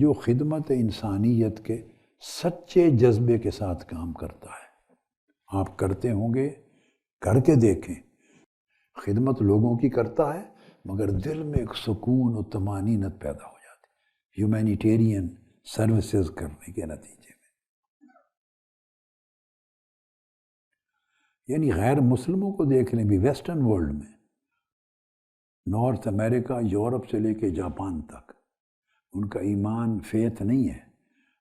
جو خدمت انسانیت کے سچے جذبے کے ساتھ کام کرتا ہے. آپ کرتے ہوں گے، کر کے دیکھیں. خدمت لوگوں کی کرتا ہے مگر دل میں ایک سکون و طمانینت پیدا ہو جاتی ہے ہیومینیٹیرین سروسز کرنے کے نتیجے میں. یعنی غیر مسلموں کو دیکھ لیں بھی ویسٹرن ورلڈ میں، نارتھ امریکہ، یورپ سے لے کے جاپان تک، ان کا ایمان فیتھ نہیں ہے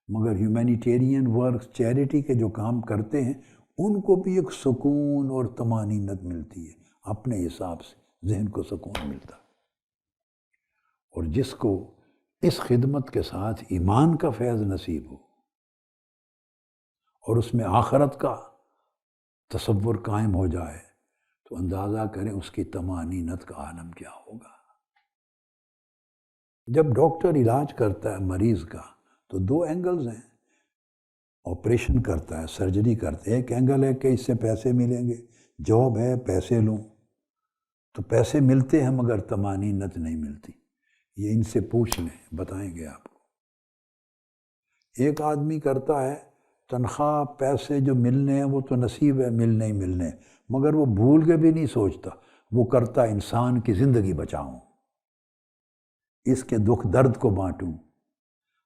مگر ہیومینیٹیرین ورک چیریٹی کے جو کام کرتے ہیں ان کو بھی ایک سکون اور طمانینت ملتی ہے. اپنے حساب سے ذہن کو سکون ملتا. اور جس کو اس خدمت کے ساتھ ایمان کا فیض نصیب ہو اور اس میں آخرت کا تصور قائم ہو جائے تو اندازہ کریں اس کی طمانینت کا عالم کیا ہوگا. جب ڈاکٹر علاج کرتا ہے مریض کا تو دو اینگلز ہیں. آپریشن کرتا ہے، سرجری کرتا ہے، ایک اینگل ہے کہ اس سے پیسے ملیں گے، جاب ہے پیسے لوں، تو پیسے ملتے ہیں مگر طمانینت نہیں ملتی. یہ ان سے پوچھ لیں، بتائیں گے آپ کو. ایک آدمی کرتا ہے تنخواہ پیسے جو ملنے ہیں وہ تو نصیب ہے، ملنے ہی ملنے، مگر وہ بھول کے بھی نہیں سوچتا، وہ کرتا انسان کی زندگی بچاؤں، اس کے دکھ درد کو بانٹوں،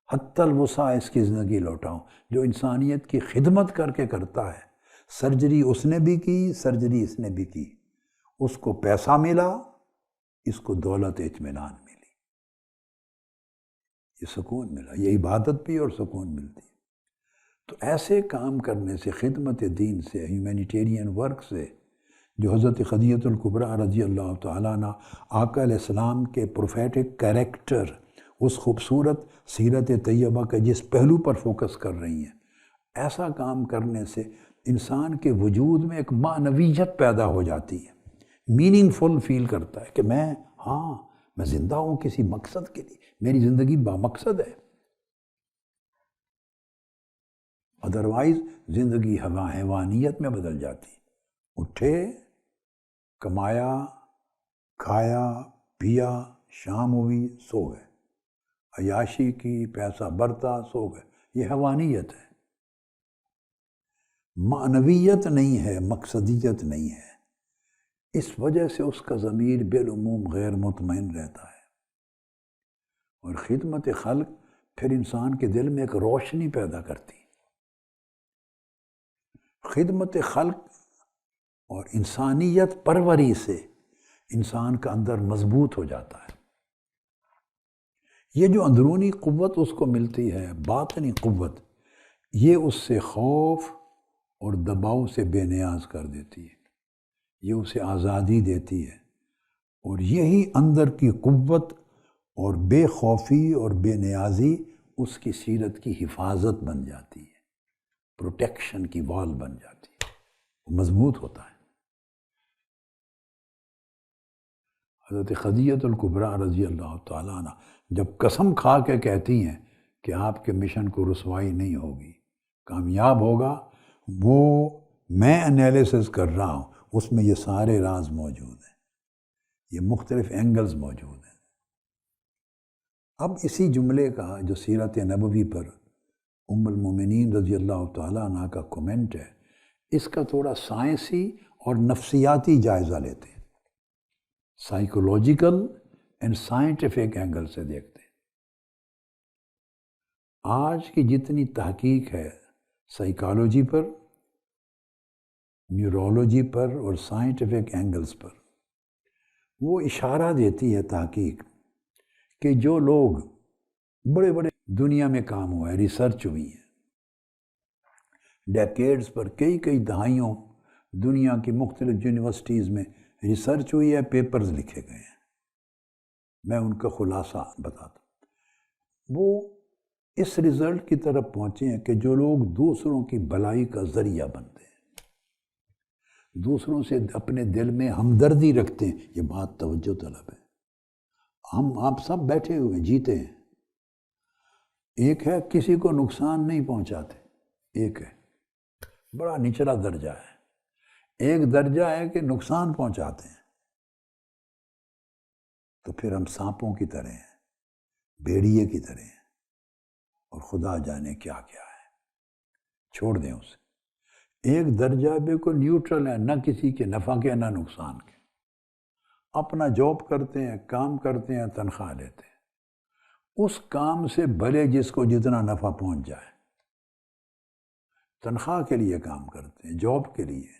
حتی الوسع اس کی زندگی لوٹاؤں. جو انسانیت کی خدمت کر کے کرتا ہے، سرجری اس نے بھی کی، سرجری اس نے بھی کی، اس کو پیسہ ملا، اس کو دولت اطمینان ملی، یہ سکون ملا، یہ عبادت بھی اور سکون ملتی. تو ایسے کام کرنے سے، خدمت دین سے، ہیومینیٹیرین ورک سے، جو حضرت خدیجہ الکبریٰ رضی اللہ تعالیٰ عنہ آقا علیہ السلام کے پروفیٹک کریکٹر، اس خوبصورت سیرت طیبہ کے جس پہلو پر فوکس کر رہی ہیں، ایسا کام کرنے سے انسان کے وجود میں ایک معنویت پیدا ہو جاتی ہے. میننگ فل فیل کرتا ہے کہ میں زندہ ہوں کسی مقصد کے لیے، میری زندگی بامقصد ہے. ادروائز زندگی حیوانیت میں بدل جاتی. اٹھے، کمایا، کھایا، پیا، شام ہوئی، سو گئے، عیاشی کی، پیسہ برتا، سو گئے. یہ حیوانیت ہے، معنویت نہیں ہے، مقصدیت نہیں ہے. اس وجہ سے اس کا ضمیر بالعموم غیر مطمئن رہتا ہے. اور خدمت خلق پھر انسان کے دل میں ایک روشنی پیدا کرتی. خدمت خلق اور انسانیت پروری سے انسان کا اندر مضبوط ہو جاتا ہے. یہ جو اندرونی قوت اس کو ملتی ہے، باطنی قوت، یہ اس سے خوف اور دباؤ سے بے نیاز کر دیتی ہے، یہ اسے آزادی دیتی ہے. اور یہی اندر کی قوت اور بے خوفی اور بے نیازی اس کی سیرت کی حفاظت بن جاتی ہے، پروٹیکشن کی وال بن جاتی ہے، وہ مضبوط ہوتا ہے. حضرت خدیجہ الکبریٰ رضی اللہ تعالیٰ عنہ جب قسم کھا کے کہتی ہیں کہ آپ کے مشن کو رسوائی نہیں ہوگی، کامیاب ہوگا، وہ میں انالیسس کر رہا ہوں، اس میں یہ سارے راز موجود ہیں، یہ مختلف اینگلز موجود ہیں. اب اسی جملے کا جو سیرت نبوی پر ام المومنین رضی اللہ تعالیٰ عنہ کا کومنٹ ہے، اس کا تھوڑا سائنسی اور نفسیاتی جائزہ لیتے ہیں، سائیکولوجیکل اینڈ سائنٹیفک اینگل سے دیکھتے ہیں. آج کی جتنی تحقیق ہے سائیکالوجی پر، نیورولوجی پر اور سائنٹیفک اینگلز پر، وہ اشارہ دیتی ہے تحقیق کہ جو لوگ بڑے بڑے دنیا میں کام ہوا ہے، ریسرچ ہوئی ہے، ڈیکیڈز پر، کئی دہائیوں دنیا کی مختلف یونیورسٹیز میں ریسرچ ہوئی ہے، پیپرز لکھے گئے ہیں. میں ان کا خلاصہ بتاتا ہوں. وہ اس رزلٹ کی طرف پہنچے ہیں کہ جو لوگ دوسروں کی بھلائی کا ذریعہ بنتے ہیں، دوسروں سے اپنے دل میں ہمدردی رکھتے ہیں، یہ بات توجہ طلب ہے. آپ سب بیٹھے ہوئے جیتے ہیں. ایک ہے کسی کو نقصان نہیں پہنچاتے، ایک ہے بڑا نچلا درجہ ہے، ایک درجہ ہے کہ نقصان پہنچاتے ہیں. تو پھر ہم سانپوں کی طرح ہیں، بھیڑیے کی طرح ہیں. اور خدا جانے کیا کیا ہے، چھوڑ دیں اسے۔ ایک درجہ بالکل نیوٹرل ہے، نہ کسی کے نفع کے نہ نقصان کے، اپنا جاب کرتے ہیں، کام کرتے ہیں، تنخواہ لیتے ہیں، اس کام سے بھلے جس کو جتنا نفع پہنچ جائے۔ تنخواہ کے لیے کام کرتے ہیں، جاب کے لیے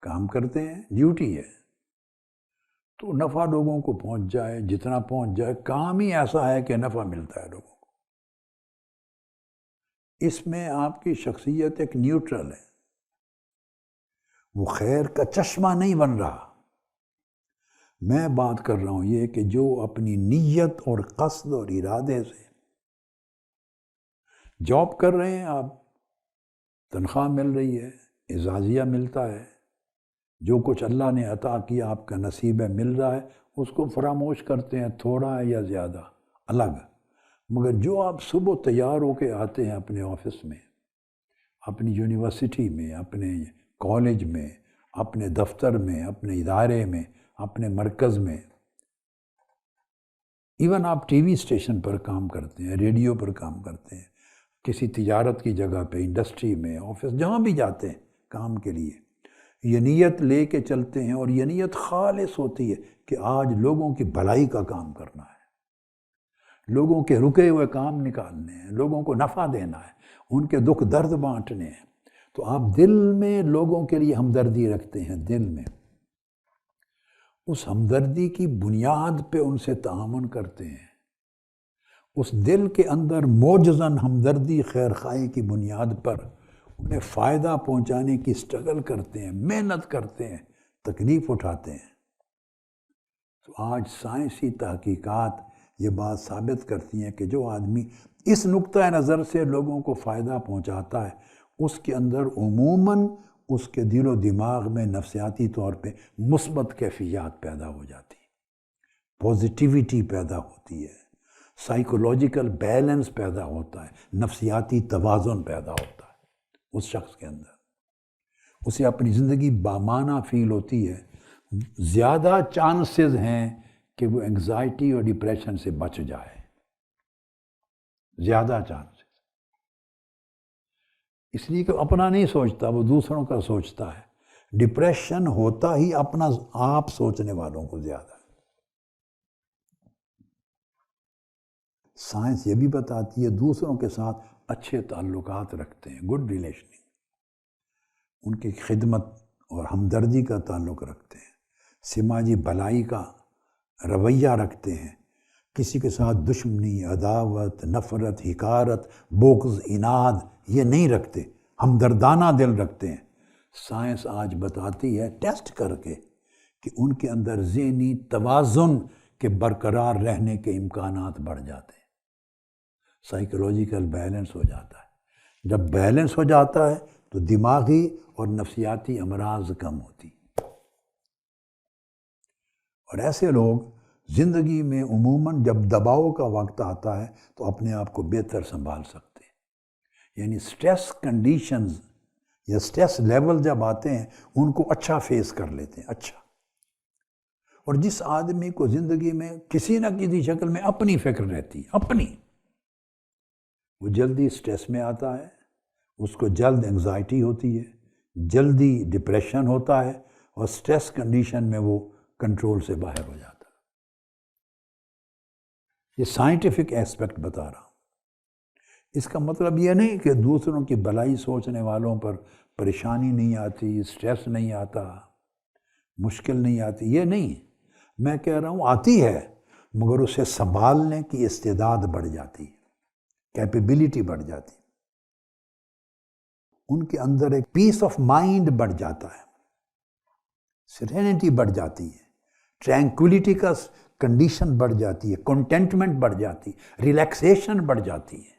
کام کرتے ہیں، ڈیوٹی ہے، تو نفع لوگوں کو پہنچ جائے، جتنا پہنچ جائے۔ کام ہی ایسا ہے کہ نفع ملتا ہے لوگوں کو، اس میں آپ کی شخصیت ایک نیوٹرل ہے، وہ خیر کا چشمہ نہیں بن رہا۔ میں بات کر رہا ہوں یہ کہ جو اپنی نیت اور قصد اور ارادے سے جاب کر رہے ہیں، آپ تنخواہ مل رہی ہے، اعزازیہ ملتا ہے، جو کچھ اللہ نے عطا کیا آپ کا نصیب ہے مل رہا ہے، اس کو فراموش کرتے ہیں، تھوڑا ہے یا زیادہ الگ۔ مگر جو آپ صبح تیار ہو کے آتے ہیں اپنے آفس میں، اپنی یونیورسٹی میں، اپنے کالج میں، اپنے دفتر میں، اپنے ادارے میں، اپنے مرکز میں، ایون آپ ٹی وی اسٹیشن پر کام کرتے ہیں، ریڈیو پر کام کرتے ہیں، کسی تجارت کی جگہ پہ، انڈسٹری میں، آفس، جہاں بھی جاتے ہیں کام کے لیے، یہ نیت لے کے چلتے ہیں، اور یہ نیت خالص ہوتی ہے کہ آج لوگوں کی بھلائی کا کام کرنا ہے، لوگوں کے رکے ہوئے کام نکالنے ہیں، لوگوں کو نفع دینا ہے، ان کے دکھ درد بانٹنے ہیں۔ تو آپ دل میں لوگوں کے لیے ہمدردی رکھتے ہیں، دل میں اس ہمدردی کی بنیاد پہ ان سے تعامل کرتے ہیں، اس دل کے اندر موجزن ہمدردی خیر خواہی کی بنیاد پر انہیں فائدہ پہنچانے کی سٹرگل کرتے ہیں، محنت کرتے ہیں، تکلیف اٹھاتے ہیں۔ تو آج سائنسی تحقیقات یہ بات ثابت کرتی ہیں کہ جو آدمی اس نقطہ نظر سے لوگوں کو فائدہ پہنچاتا ہے، اس کے اندر عموماً اس کے دل و دماغ میں نفسیاتی طور پہ مثبت کیفیات پیدا ہو جاتی ہیں، پوزیٹیویٹی پیدا ہوتی ہے، سائیکولوجیکل بیلنس پیدا ہوتا ہے، نفسیاتی توازن پیدا ہوتا ہے اس شخص کے اندر، اسے اپنی زندگی بامعنی فیل ہوتی ہے، زیادہ چانسز ہیں کہ وہ انگزائٹی اور ڈپریشن سے بچ جائے، زیادہ چانسز، اس لیے کہ اپنا نہیں سوچتا، وہ دوسروں کا سوچتا ہے۔ ڈپریشن ہوتا ہی اپنا آپ سوچنے والوں کو زیادہ ہے۔ سائنس یہ بھی بتاتی ہے دوسروں کے ساتھ اچھے تعلقات رکھتے ہیں، گڈ ریلیشننگ، ان کی خدمت اور ہمدردی کا تعلق رکھتے ہیں، سماجی بھلائی کا رویہ رکھتے ہیں، کسی کے ساتھ دشمنی، عداوت، نفرت، حقارت، بغض، اناد یہ نہیں رکھتے، ہمدردانہ دل رکھتے ہیں۔ سائنس آج بتاتی ہے ٹیسٹ کر کے کہ ان کے اندر ذہنی توازن کے برقرار رہنے کے امکانات بڑھ جاتے ہیں، سائیکولوجیکل بیلنس ہو جاتا ہے۔ جب بیلنس ہو جاتا ہے تو دماغی اور نفسیاتی امراض کم ہوتی، اور ایسے لوگ زندگی میں عموماً جب دباؤ کا وقت آتا ہے تو اپنے آپ کو بہتر سنبھال سکتے ہیں، یعنی سٹریس کنڈیشنز یا سٹریس لیول جب آتے ہیں ان کو اچھا فیس کر لیتے ہیں، اچھا۔ اور جس آدمی کو زندگی میں کسی نہ کسی شکل میں اپنی فکر رہتی ہے، اپنی، وہ جلدی سٹریس میں آتا ہے، اس کو جلد انگزائٹی ہوتی ہے، جلدی ڈپریشن ہوتا ہے، اور سٹریس کنڈیشن میں وہ کنٹرول سے باہر ہو جاتا ہے۔ یہ سائنٹیفک ایسپیکٹ بتا رہا ہوں۔ اس کا مطلب یہ نہیں کہ دوسروں کی بھلائی سوچنے والوں پر پریشانی نہیں آتی، سٹریس نہیں آتا، مشکل نہیں آتی، یہ نہیں۔ میں کہہ رہا ہوں آتی ہے، مگر اسے سنبھالنے کی استعداد بڑھ جاتی، کیپیبلٹی بڑھ جاتی، ان کے اندر ایک پیس آف مائنڈ بڑھ جاتا ہے، سیرینٹی بڑھ جاتی ہے، ٹرینکولیٹی کا کنڈیشن بڑھ جاتی ہے، کنٹینٹمنٹ بڑھ جاتی ہے، ریلیکسیشن بڑھ جاتی ہے،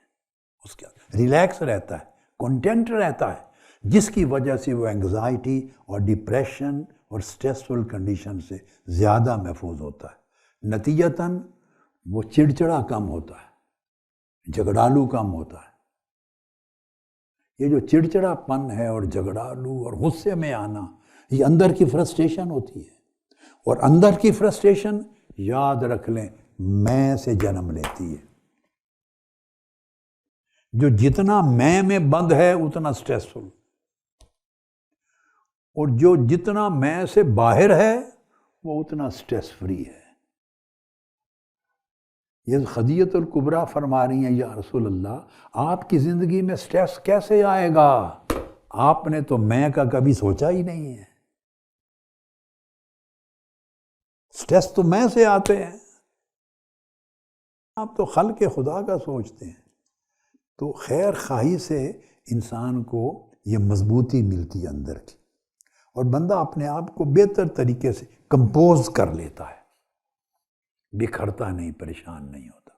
اس کے ریلیکس رہتا ہے، کنٹینٹ رہتا ہے، جس کی وجہ سے وہ انگزائٹی اور ڈپریشن اور سٹریسفل کنڈیشن سے زیادہ محفوظ ہوتا ہے۔ نتیجتاً وہ چڑچڑا کم ہوتا ہے، جھگڑالو کم ہوتا ہے۔ یہ جو چڑچڑا پن ہے اور جھگڑالو اور غصے میں آنا، یہ اندر کی فرسٹریشن ہوتی ہے، اور اندر کی فرسٹریشن یاد رکھ لیں میں سے جنم لیتی ہے۔ جو جتنا میں بند ہے اتنا سٹریسفل، اور جو جتنا میں سے باہر ہے وہ اتنا سٹریس فری ہے۔ یہ خدیجۃ الکبریٰ فرما رہی ہیں یا رسول اللہ آپ کی زندگی میں سٹریس کیسے آئے گا؟ آپ نے تو میں کا کبھی سوچا ہی نہیں ہے، سٹریس تو میں سے آتے ہیں، آپ تو خلق خدا کا سوچتے ہیں۔ تو خیر خواہی سے انسان کو یہ مضبوطی ملتی ہے اندر کی، اور بندہ اپنے آپ کو بہتر طریقے سے کمپوز کر لیتا ہے، بکھرتا نہیں، پریشان نہیں ہوتا۔